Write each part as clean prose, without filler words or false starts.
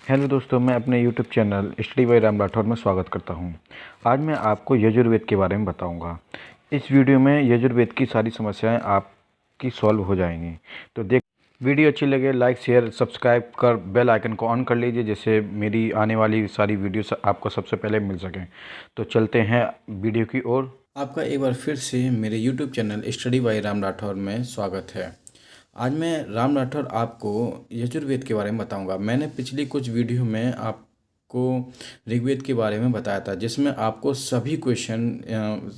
Hello दोस्तों, मैं अपने YouTube channel study bye Ram Rathore में स्वागत करता हूं। आज मैं आपको यजुर्वेद के बारे में बताऊंगा। इस वीडियो में यजुर्वेद की सारी समस्याएं आपकी सॉल्व हो जाएंगी। तो वीडियो अच्छी लगे लाइक शेयर सब्सक्राइब कर बेल आइकन को ऑन कर लीजिए, जिससे मेरी आने वाली सारी वीडियोस आपको सबसे पहले मिल सकें। तो चलते हैं वीडियो की ओर। आपका एक बार फिर से मेरे YouTube channel study bye Ram Rathore में स्वागत है। आज मैं राम राठौर आपको यजुर्वेद के बारे में बताऊंगा। मैंने पिछली कुछ वीडियो में आपको ऋग्वेद के बारे में बताया था, जिसमें आपको सभी क्वेश्चन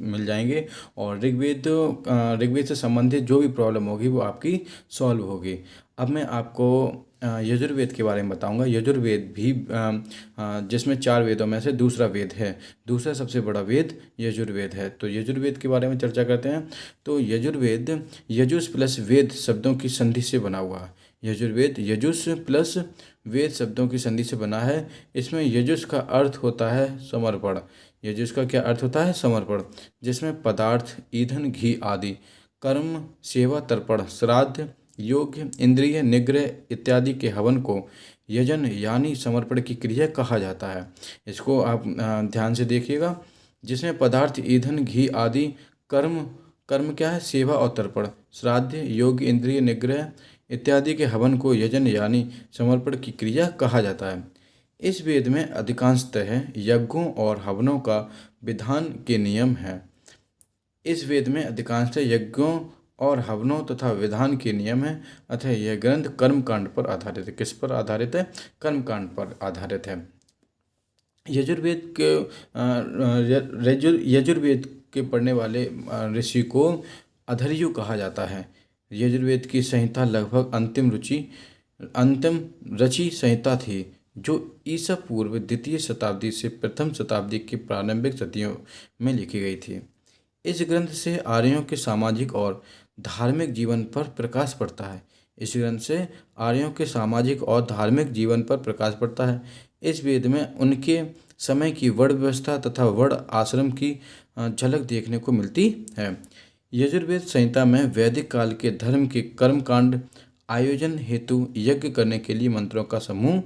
मिल जाएंगे और ऋग्वेद से संबंधित जो भी प्रॉब्लम होगी वो आपकी सॉल्व होगी। अब मैं आपको यजुर्वेद के बारे में बताऊंगा। यजुर्वेद भी जिसमें 4 वेदों में से दूसरा वेद है। दूसरा सबसे बड़ा वेद यजुर्वेद है। तो यजुर्वेद के बारे में चर्चा करते हैं। तो यजुर्वेद यजुस प्लस वेद शब्दों की संधि से बना हुआ है। यजुर्वेद यजुस प्लस वेद शब्दों की संधि से बना है। इसमें यजुस का अर्थ होता है समर्पण। यजुस का क्या अर्थ होता है? समर्पण, जिसमें पदार्थ, ईंधन, घी आदि, कर्म, सेवा, तर्पण, श्राद्ध, योग्य, इंद्रिय निग्रह इत्यादि के हवन को यजन यानी समर्पण की क्रिया कहा जाता है। इसको आप ध्यान से देखिएगा। जिसमें पदार्थ, ईंधन, घी आदि, कर्म कर्म क्या है? सेवा और तर्पण, श्राद्ध, योग्य, इंद्रिय निग्रह इत्यादि के हवन को यजन यानी समर्पण की क्रिया कहा जाता है। इस वेद में अधिकांशतः यज्ञों और हवनों का विधान के नियम है। इस वेद में अधिकांशतः यज्ञों और हवनों तथा विधान के नियम है। अतः यह ग्रंथ कर्मकांड पर आधारित है। किस पर आधारित है? कर्मकांड पर आधारित है। यजुर्वेद के यजुर्वेद के पढ़ने वाले ऋषि को अधर्यु कहा जाता है। यजुर्वेद की संहिता लगभग अंतिम रची संहिता थी, जो ईसा पूर्व 2वीं शताब्दी से प्रथम शताब्दी की प्रारंभिक सदियों में लिखी गई थी। इस ग्रंथ से आर्यों के सामाजिक और धार्मिक जीवन पर प्रकाश पड़ता है। इस ग्रंथ से आर्यों के सामाजिक और धार्मिक जीवन पर प्रकाश पड़ता है। इस वेद में उनके समय की वर्ण व्यवस्था तथा वर्ण आश्रम की झलक देखने को मिलती है। यजुर्वेद संहिता में वैदिक काल के धर्म के कर्मकांड आयोजन हेतु यज्ञ करने के लिए मंत्रों का समूह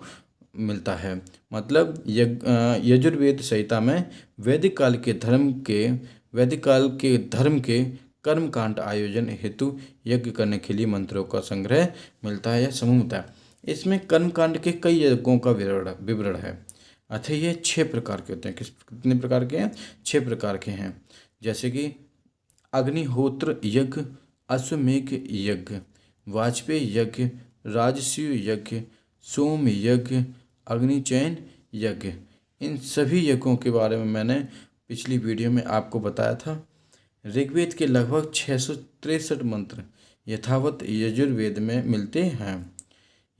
मिलता है। मतलब यजुर्वेद संहिता में वैदिक काल के धर्म के कर्मकांड आयोजन हेतु यज्ञ करने के लिए मंत्रों का संग्रह मिलता है या समूह मिलता है। इसमें कर्मकांड के कई यज्ञों का विवरण है। अतः ये 6 प्रकार के होते हैं। कितने प्रकार के हैं? 6 प्रकार के हैं। जैसे कि अग्निहोत्र यज्ञ, अश्वमेध यज्ञ, वाजपेय यज्ञ, राजसूय यज्ञ, सोम यज्ञ, अग्निचयन यज्ञ। इन सभी यज्ञों के बारे में मैंने पिछली वीडियो में आपको बताया था। ऋग्वेद के लगभग 663 मंत्र यथावत यजुर्वेद में मिलते हैं।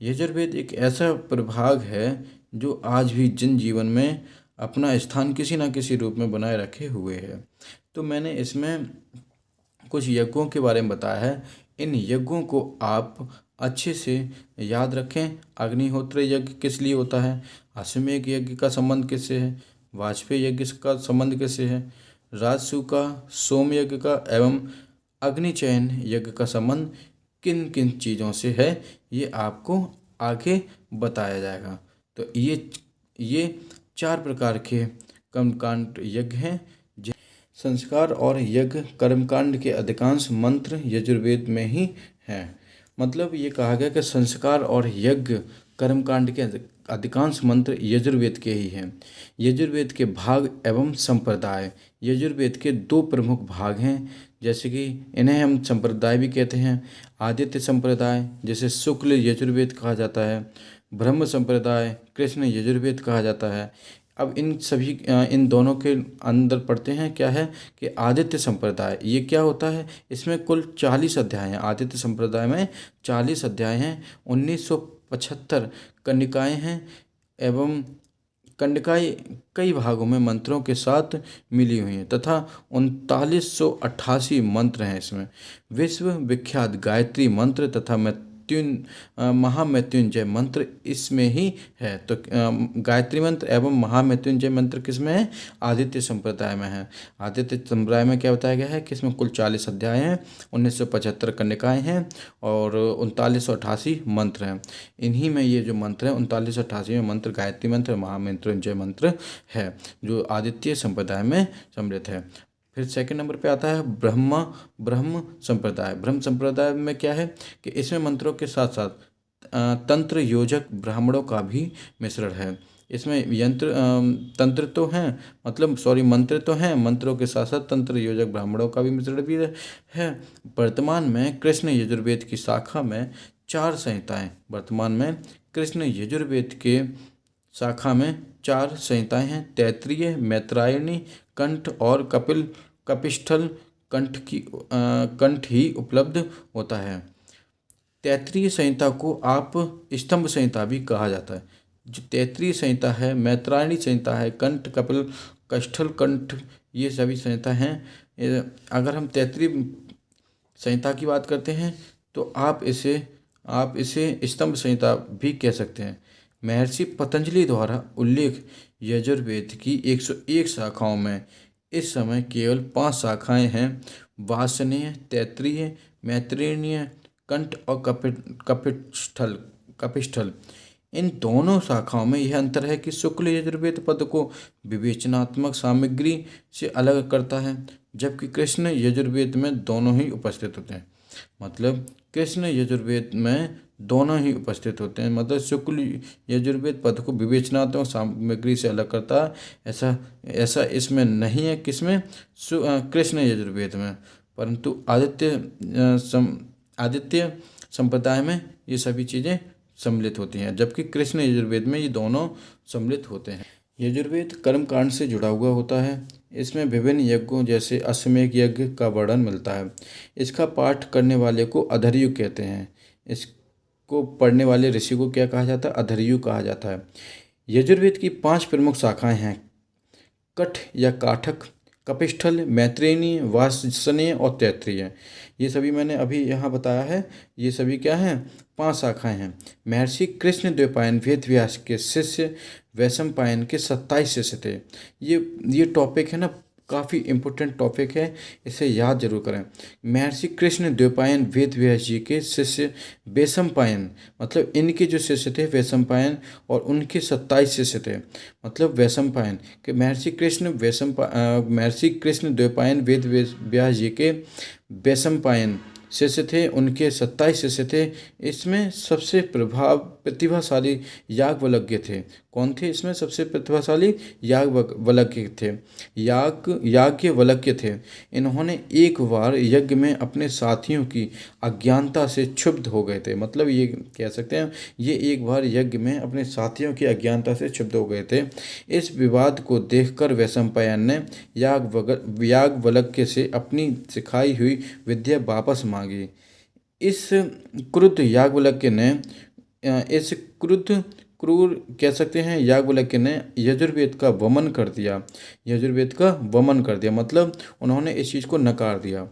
यजुर्वेद एक ऐसा प्रभाग है जो आज भी जन जीवन में अपना स्थान किसी न किसी रूप में बनाए रखे हुए है। तो मैंने इसमें कुछ यज्ञों के बारे में बताया है। इन यज्ञों को आप अच्छे से याद रखें। अग्निहोत्र यज्ञ किस लिए होता है? अश्वमेध यज्ञ का संबंध किससे है? वाजपेय यज्ञ का संबंध किससे है? राजसूय का, सोम यज्ञ का एवं अग्निचयन यज्ञ का संबंध किन किन चीज़ों से है, ये आपको आगे बताया जाएगा। तो ये 4 प्रकार के कर्मकांड यज्ञ हैं। संस्कार और यज्ञ कर्मकांड के अधिकांश मंत्र यजुर्वेद में ही हैं। मतलब ये कहा गया कि संस्कार और यज्ञ कर्मकांड के अधिकांश मंत्र यजुर्वेद के ही हैं। यजुर्वेद के भाग एवं संप्रदाय। यजुर्वेद के 2 प्रमुख भाग हैं, जैसे कि इन्हें हम संप्रदाय भी कहते हैं। आदित्य संप्रदाय, जिसे शुक्ल यजुर्वेद कहा जाता है। ब्रह्म संप्रदाय, कृष्ण यजुर्वेद कहा जाता है। अब इन दोनों के अंदर पढ़ते हैं क्या है कि आदित्य संप्रदाय। ये क्या होता है? इसमें कुल 40 अध्याय हैं। आदित्य संप्रदाय में 40 अध्याय हैं। 1975 कंडिकाएँ हैं एवं कंडिकाएँ कई भागों में मंत्रों के साथ मिली हुई हैं तथा 3988 मंत्र हैं। इसमें विश्व विख्यात गायत्री मंत्र तथा महामृत्युंजय मंत्र इसमें ही है। तो गायत्री मंत्र एवं महामृत्युंजय मंत्र किसमें है? आदित्य संप्रदाय में है। आदित्य संप्रदाय में क्या बताया गया है कि इसमें कुल 40 अध्याय हैं, 1975 कन्यकाएँ हैं और 3988 मंत्र हैं। इन्हीं में ये जो मंत्र है 3988 मंत्र गायत्री मंत्र महामृत्युंजय मंत्र है जो आदित्य संप्रदाय में सम्मिलित है। फिर सेकंड नंबर पे आता है ब्रह्म संप्रदाय। ब्रह्म संप्रदाय में क्या है कि इसमें मंत्रों के साथ साथ तंत्र योजक ब्राह्मणों का भी मिश्रण है। इसमें तंत्र तो हैं, मतलब मंत्र तो हैं, मंत्रों के साथ साथ तंत्र योजक ब्राह्मणों का भी मिश्रण भी है। वर्तमान में कृष्ण यजुर्वेद की शाखा में 4 संहिताएं, वर्तमान में कृष्ण यजुर्वेद के शाखा में 4 संहिताएं हैं। तैत्तिरीय, मैत्रायणी, कंठ और कपिष्ठल कंठ ही उपलब्ध होता है। तैत्तिरीय संहिता को आप स्तंभ संहिता भी कहा जाता है। जो तैत्तिरीय संहिता है, मैत्रायणी संहिता है, कंठ, कपिल, कष्ठल कंठ, ये सभी संहिता हैं। अगर हम तैत्तिरीय संहिता की बात करते हैं तो आप इसे स्तंभ संहिता भी कह सकते हैं। महर्षि पतंजलि द्वारा उल्लेख यजुर्वेद की 101 शाखाओं में इस समय केवल 5 शाखाएं हैं। वासनीय, तैत्तिरीय, मैत्रेयीय, कंठ और कपिष्ठल। इन दोनों शाखाओं में यह अंतर है कि शुक्ल यजुर्वेद पद को विवेचनात्मक सामग्री से अलग करता है, जबकि कृष्ण यजुर्वेद में दोनों ही उपस्थित होते हैं। मतलब कृष्ण यजुर्वेद में दोनों ही उपस्थित होते हैं, मतलब शुक्ल यजुर्वेद पद को विवेचनात्मक सामग्री से अलग करता है। ऐसा इसमें नहीं है, किसमें? कृष्ण यजुर्वेद में। परंतु आदित्य संप्रदाय में ये सभी चीज़ें सम्मिलित होती हैं, जबकि कृष्ण यजुर्वेद में ये दोनों सम्मिलित होते हैं। यजुर्वेद कर्मकांड से जुड़ा हुआ होता है। इसमें विभिन्न यज्ञों जैसे अश्वमेध यज्ञ का वर्णन मिलता है। इसका पाठ करने वाले को अधर्यु कहते हैं। इसको पढ़ने वाले ऋषि को क्या कहा जाता है? अधर्यु कहा जाता है। यजुर्वेद की 5 प्रमुख शाखाएं हैं: कठ या काठक, कपिष्ठल, मैत्रेयी, वासनीय और तैत्तिरीय। ये सभी मैंने अभी यहाँ बताया है। ये सभी क्या हैं? 5 शाखाएं हैं। महर्षि कृष्ण द्वैपायन वेद व्यास के शिष्य वैशंपायन के 27 शिष्य थे। ये टॉपिक है ना, काफ़ी इम्पोर्टेंट टॉपिक है, इसे याद जरूर करें। महर्षि कृष्ण द्वैपायन वेद व्यास जी के शिष्य वैशंपायन, मतलब इनके जो शिष्य थे वैशंपायन, और उनके 27 शिष्य थे। मतलब वैशंपायन के महर्षि कृष्ण द्वैपायन वेद व्यास जी के वैशंपायन शिष्य थे, उनके 27 शिष्य थे। इसमें सबसे प्रतिभाशाली याज्ञवल्क्य थे। कौन थे इसमें सबसे प्रतिभाशाली? याज्ञवल्क्य थे। याज्ञवल्क्य थे। इन्होंने एक बार यज्ञ में अपने साथियों की अज्ञानता से क्षुब्ध हो गए थे। मतलब ये कह सकते हैं ये एक बार यज्ञ में अपने साथियों की अज्ञानता से क्षुब्ध हो गए थे। इस विवाद को देखकर वैशंपायन ने याज्ञवल्क्य से अपनी सिखाई हुई विद्या वापस मांगी। इस क्रुद्ध याज्ञवल्क्य ने क्रूर कह सकते हैं याज्ञवल्क्य ने यजुर्वेद का वमन कर दिया। मतलब उन्होंने इस चीज़ को नकार दिया।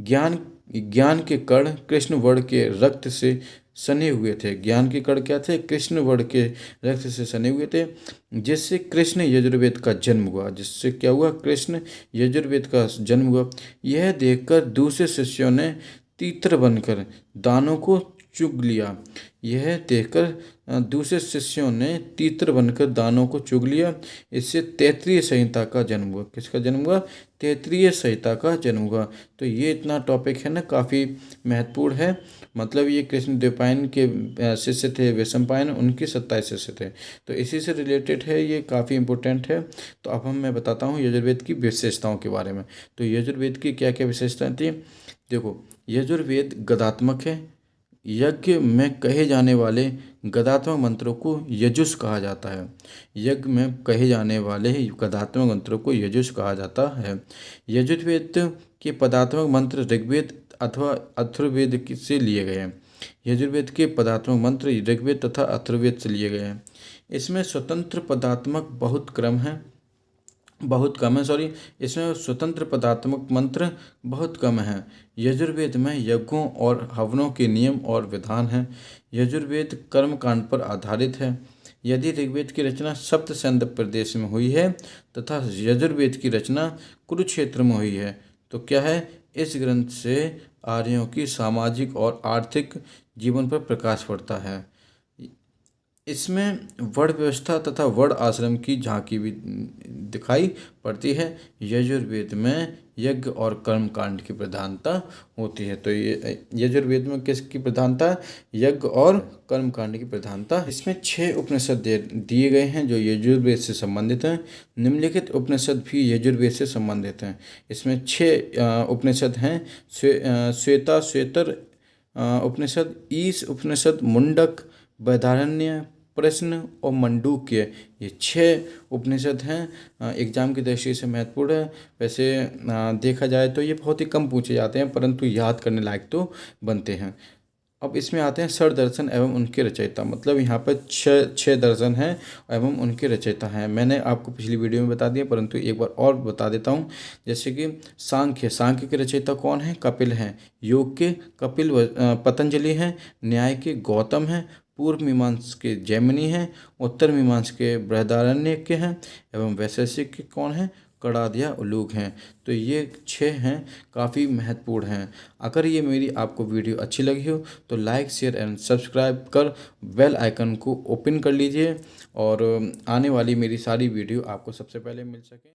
ज्ञान के कण कृष्ण वर्ण के रक्त से सने हुए थे। ज्ञान के कण क्या थे? कृष्ण वर्ण के रक्त से सने हुए थे, जिससे कृष्ण यजुर्वेद का जन्म हुआ। जिससे क्या हुआ? कृष्ण यजुर्वेद का जन्म हुआ। यह देखकर दूसरे शिष्यों ने तीत्र बनकर दानों को चुग लिया। यह देखकर दूसरे शिष्यों ने तीत्र बनकर दानों को चुग लिया। इससे तैत्तिरीय संहिता का जन्म हुआ। किसका जन्म हुआ? तैत्तिरीय संहिता का जन्म हुआ। तो ये इतना टॉपिक है ना, काफ़ी महत्वपूर्ण है। मतलब ये कृष्ण द्वैपायन के शिष्य थे वैशंपायन, उनके 27 शिष्य थे। तो इसी से रिलेटेड है, ये काफ़ी इंपॉर्टेंट है। तो अब मैं बताता हूँ यजुर्वेद की विशेषताओं के बारे में। तो यजुर्वेद की क्या क्या विशेषताएं थी? देखो, यजुर्वेद गदात्मक है। यज्ञ में कहे जाने वाले गदात्मक मंत्रों को यजुष कहा जाता है। यज्ञ में कहे जाने वाले गदात्मक मंत्रों को यजुष कहा जाता है। यजुर्वेद के पदात्मक मंत्र ऋग्वेद अथवा अथर्ववेद से लिए गए हैं। यजुर्वेद के पदात्मक मंत्र ऋग्वेद तथा अथर्ववेद से लिए गए हैं। इसमें स्वतंत्र पदात्मक बहुत क्रम है। बहुत कम है, सॉरी, इसमें स्वतंत्र पदात्मक मंत्र बहुत कम हैं। यजुर्वेद में यज्ञों और हवनों के नियम और विधान हैं। यजुर्वेद कर्म कांड पर आधारित है। यदि ऋग्वेद की रचना सप्त सैंध प्रदेश में हुई है तथा यजुर्वेद की रचना कुरुक्षेत्र में हुई है, तो क्या है, इस ग्रंथ से आर्यों की सामाजिक और आर्थिक जीवन पर प्रकाश पड़ता है। इसमें वर्ण व्यवस्था तथा वर्ण आश्रम की झांकी भी दिखाई पड़ती है। यजुर्वेद में यज्ञ और कर्म कांड की प्रधानता होती है। तो ये यजुर्वेद में किसकी प्रधानता है? यज्ञ और कर्म कांड की प्रधानता। इसमें 6 उपनिषद दिए गए हैं जो यजुर्वेद से संबंधित हैं। निम्नलिखित उपनिषद भी यजुर्वेद से संबंधित हैं। इसमें 6 उपनिषद हैं। श्वेता श्वेतर उपनिषद, ईश उपनिषद, मुंडक, बृहदारण्य, प्रश्न और मंडूक्य, ये 6 उपनिषद हैं। एग्जाम की दृष्टि से महत्वपूर्ण है। वैसे देखा जाए तो ये बहुत ही कम पूछे जाते हैं, परंतु याद करने लायक तो बनते हैं। अब इसमें आते हैं षड दर्शन एवं उनके रचयिता। मतलब यहाँ पर छः दर्शन हैं एवं उनके रचयिता हैं। मैंने आपको पिछली वीडियो में बता दिया, परंतु एक बार और बता देता हूँ। जैसे कि सांख्य के रचयिता कौन है? कपिल हैं। योग के कपिल पतंजलि हैं। न्याय के गौतम हैं। पूर्व मीमांस के जैमिनी हैं। उत्तर मीमांस के बृहदारण्यक के हैं। एवं वैशेषिक के कौन हैं? कणाद उलूक हैं। तो ये 6 हैं, काफ़ी महत्वपूर्ण हैं। अगर ये मेरी आपको वीडियो अच्छी लगी हो तो लाइक, शेयर एंड सब्सक्राइब कर बेल आइकन को ओपन कर लीजिए और आने वाली मेरी सारी वीडियो आपको सबसे पहले मिल सके।